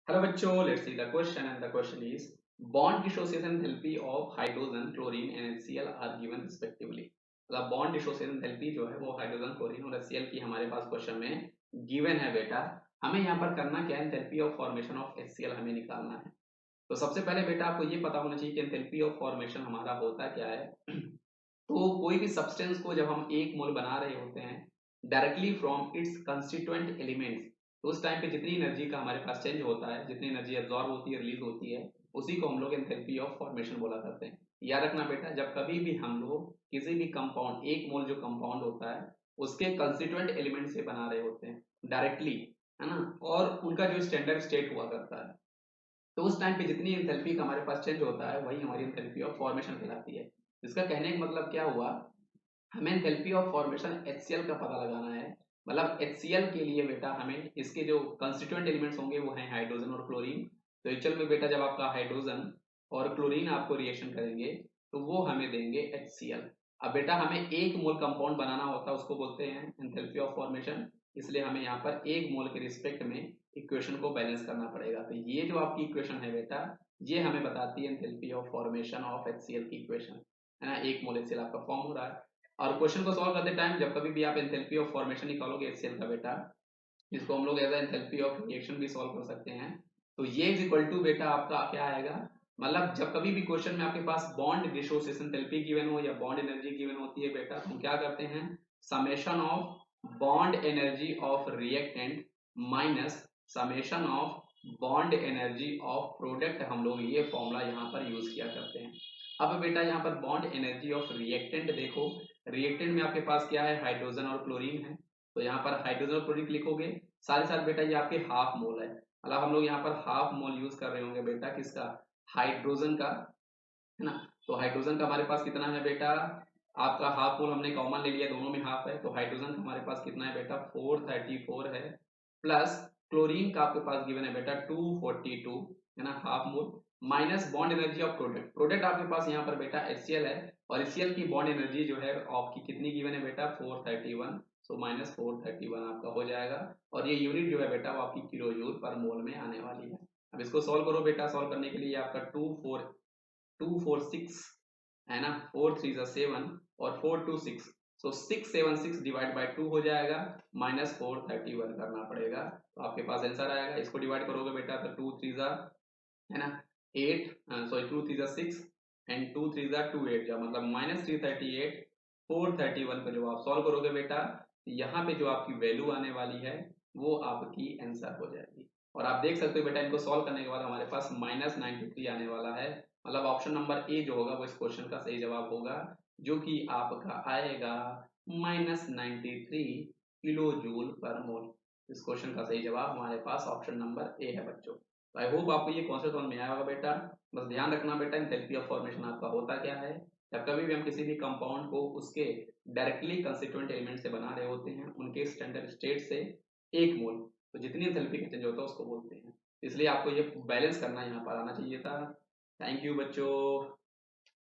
Hello बच्चों, let's see the question and the question is bond dissociation enthalpy of hydrogen, chlorine and HCl are given respectively। मतलब bond dissociation enthalpy जो है वो hydrogen, chlorine और HCl की हमारे पास question में गिवन है बेटा। हमें यहाँ पर करना क्या है, enthalpy of formation of HCl हमें निकालना है। तो सबसे पहले बेटा आपको ये पता होना चाहिए कि एंथैल्पी ऑफ फॉर्मेशन हमारा होता क्या है। तो कोई भी सब्सटेंस को जब हम एक मोल बना रहे होते हैं directly from its constituent elements, तो उस टाइम पे जितनी एनर्जी का हमारे पास चेंज होता है, जितनी एनर्जी एब्जॉर्ब होती है, रिलीज होती है, उसी को हम लोग एंथैल्पी ऑफ फॉर्मेशन बोला करते हैं। याद रखना बेटा, जब कभी भी हम लोग किसी भी कंपाउंड, एक मोल जो कंपाउंड होता है उसके कंस्टिट्यूएंट एलिमेंट से बना रहे होते हैं डायरेक्टली, है ना, और उनका जो स्टैंडर्ड स्टेट हुआ करता है, तो उस टाइम पे जितनी एंथैल्पी का हमारे पास चेंज होता है वही हमारी एंथैल्पी ऑफ फॉर्मेशन कहलाती है। इसका कहने का मतलब क्या हुआ, हमें एंथैल्पी ऑफ फॉर्मेशन HCl का पता लगाना है। मतलब HCl के लिए बेटा हमें इसके जो कंस्टिट्यूएंट एलिमेंट्स होंगे वो हैं हाइड्रोजन और क्लोरीन। तो एक्चुअल में बेटा जब आपका हाइड्रोजन और क्लोरीन आपको रिएक्शन करेंगे तो वो हमें देंगे HCl। अब बेटा हमें एक मोल कंपाउंड बनाना होता है, उसको बोलते हैं एंथैल्पी ऑफ फॉर्मेशन। इसलिए हमें यहाँ पर एक मोल के रिस्पेक्ट में इक्वेशन को बैलेंस करना पड़ेगा। तो ये जो आपकी इक्वेशन है बेटा, ये हमें बताती है enthalpy of formation of HCl की इक्वेशन, है ना। एक मोल HCl आपका फॉर्म हो रहा है। और क्वेश्चन को सॉल्व करते टाइम जब कभी भी आप एंथैल्पी ऑफ फॉर्मेशन निकालोगे HCl का बेटा, जिसको हम लोग एज एंथैल्पी ऑफ रिएक्शन भी सॉल्व कर सकते हैं, तो ये इज इक्वल टू बेटा आपका क्या आएगा। मतलब जब कभी भी क्वेश्चन में आपके पास बॉन्ड डिसोसिएशन एंथैल्पी गिवन हो या बॉन्ड एनर्जी गिवन होती है बेटा, तो हम क्या करते हैं, summation of bond energy of reactant minus summation of bond energy of product, हम लोग ये फॉर्मूला यहाँ पर यूज किया करते हैं। अब बेटा यहाँ पर बॉन्ड एनर्जी ऑफ रिएक्टेंट देखो, रिएक्टेंट में आपके पास क्या है, हाइड्रोजन और क्लोरीन है। तो यहाँ पर हाइड्रोजन और क्लोरीन लिखोगे, साथ ही साथ बेटा ये आपके हाफ मोल है। मतलब हम लोग यहाँ पर हाफ मोल यूज कर रहे होंगे बेटा, किसका, हाइड्रोजन का, है ना। तो हाइड्रोजन का हमारे पास कितना है बेटा, आपका हाफ मोल हमने कॉमन ले लिया, दोनों में हाफ है, तो हाइड्रोजन का हमारे पास कितना है बेटा 434 है, प्लस क्लोरीन का आपके पास गिवन है बेटा 242, है ना, half mole, minus bond energy of product. Product आपके पास यहाँ पर बेटा HCl है, और HCl की बॉन्ड एनर्जी जो है आपकी कितनी गिवन है बेटा 431, सो माइनस 431 आपका हो जाएगा। और ये यूनिट जो है बेटा वो आपकी किलो जूल पर मोल में आने वाली है। अब इसको सॉल्व करो बेटा, सॉल्व करने के लिए आपका 246, है ना, 4 3 7 और 4 2 6, सो 676 डिवाइड बाई 2 हो जाएगा, माइनस 431 करना पड़ेगा, तो आपके पास आंसर आएगा। इसको डिवाइड करोगे बेटा तो 2 3 है ना 8, सॉरी 2 3 6 एंड 2 3 2 8 जा, मतलब -338, 431 को जब आप सॉल्व करोगे बेटा, यहाँ पे जो आपकी वैल्यू आने वाली है वो आपकी आंसर हो जाएगी। और आप देख सकते हो बेटा, इनको सॉल्व करने के बाद हमारे पास -93 आने वाला है। मतलब ऑप्शन नंबर ए जो होगा वो इस क्वेश्चन का सही जवाब होगा, जो कि आपका आएगा -93 किलो जूल पर मोल। इस क्वेश्चन का सही जवाब हमारे पास ऑप्शन नंबर ए है बच्चों। तो आई होप आपको ये कॉन्सेप्ट समझ में आया होगा बेटा। बस ध्यान रखना बेटा, एंथैल्पी ऑफ फॉर्मेशन आपका होता क्या है, जब कभी भी हम किसी भी कंपाउंड को उसके डायरेक्टली कंस्टिट्यूएंट एलिमेंट से बना रहे होते हैं, उनके स्टैंडर्ड स्टेट से एक मोल, तो जितनी एंथैल्पी का चेंज होता है उसको बोलते हैं। इसलिए आपको ये बैलेंस करना यहाँ पर आना चाहिए था। थैंक यू बच्चों।